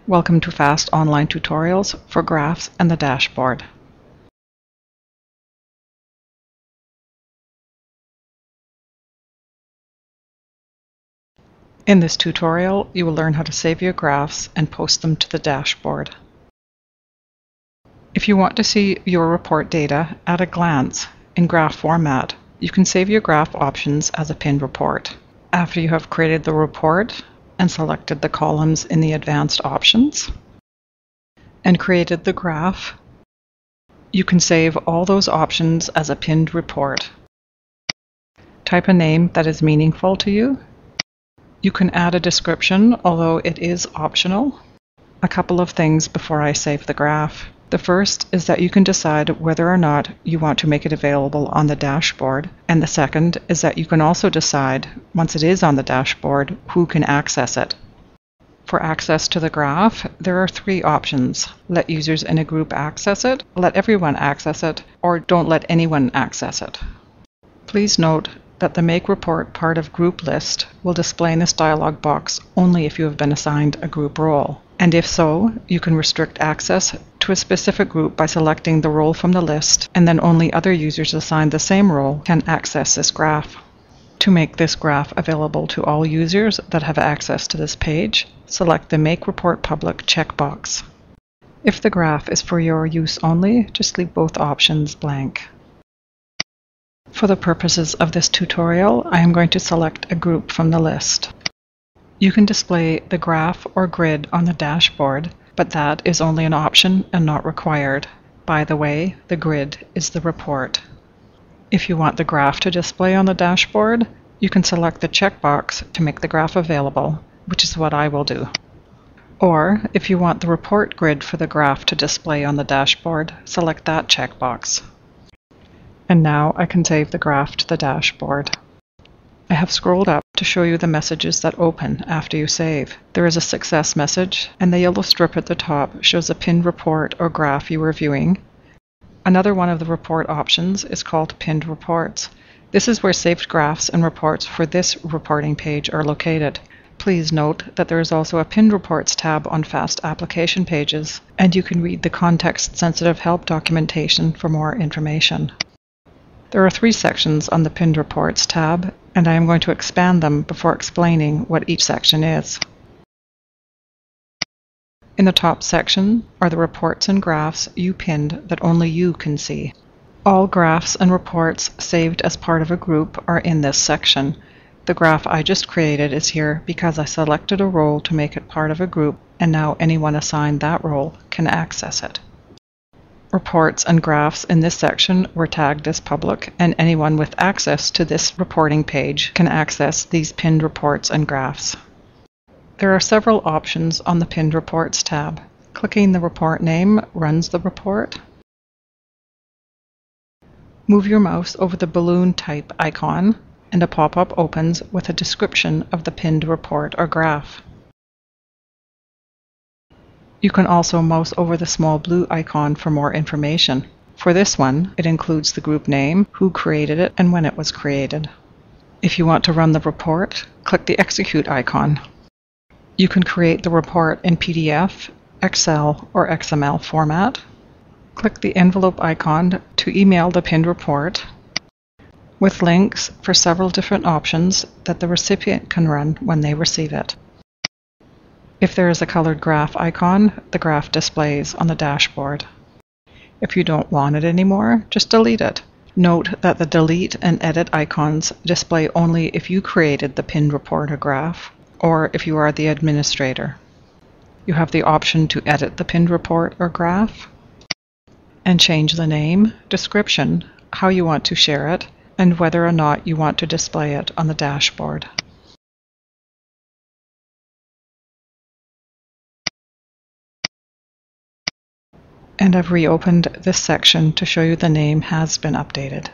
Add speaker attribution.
Speaker 1: Welcome to fast online tutorials for graphs and the dashboard. In this tutorial, you will learn how to save your graphs and post them to the dashboard. If you want to see your report data at a glance in graph format, you can save your graph options as a pinned report. After you have created the report and selected the columns in the advanced options and created the graph, you can save all those options as a pinned report. Type a name that is meaningful to you. You can add a description, although it is optional. A couple of things before I save the graph. The first is that you can decide whether or not you want to make it available on the dashboard, and the second is that you can also decide, once it is on the dashboard, who can access it. For access to the graph, there are three options. Let users in a group access it, let everyone access it, or don't let anyone access it. Please note that the Make Report part of Group List will display in this dialog box only if you have been assigned a group role. And if so, you can restrict access to a specific group by selecting the role from the list, and then only other users assigned the same role can access this graph. To make this graph available to all users that have access to this page, select the Make Report Public checkbox. If the graph is for your use only, just leave both options blank. For the purposes of this tutorial, I am going to select a group from the list. You can display the graph or grid on the dashboard, but that is only an option and not required. By the way, the grid is the report. If you want the graph to display on the dashboard, you can select the checkbox to make the graph available, which is what I will do. Or, if you want the report grid for the graph to display on the dashboard, select that checkbox. And now I can save the graph to the dashboard. I have scrolled up to show you the messages that open after you save. There is a success message, and the yellow strip at the top shows a pinned report or graph you were viewing. Another one of the report options is called Pinned Reports. This is where saved graphs and reports for this reporting page are located. Please note that there is also a Pinned Reports tab on Fast Application pages, and you can read the context-sensitive help documentation for more information. There are three sections on the Pinned Reports tab, and I am going to expand them before explaining what each section is. In the top section are the reports and graphs you pinned that only you can see. All graphs and reports saved as part of a group are in this section. The graph I just created is here because I selected a role to make it part of a group, and now anyone assigned that role can access it. Reports and graphs in this section were tagged as public, and anyone with access to this reporting page can access these pinned reports and graphs. There are several options on the Pinned Reports tab. Clicking the report name runs the report. Move your mouse over the balloon type icon, and a pop-up opens with a description of the pinned report or graph. You can also mouse over the small blue icon for more information. For this one, it includes the group name, who created it, and when it was created. If you want to run the report, click the Execute icon. You can create the report in PDF, Excel, or XML format. Click the envelope icon to email the pinned report, with links for several different options that the recipient can run when they receive it. If there is a colored graph icon, the graph displays on the dashboard. If you don't want it anymore, just delete it. Note that the delete and edit icons display only if you created the pinned report or graph, or if you are the administrator. You have the option to edit the pinned report or graph, and change the name, description, how you want to share it, and whether or not you want to display it on the dashboard. And I've reopened this section to show you the name has been updated.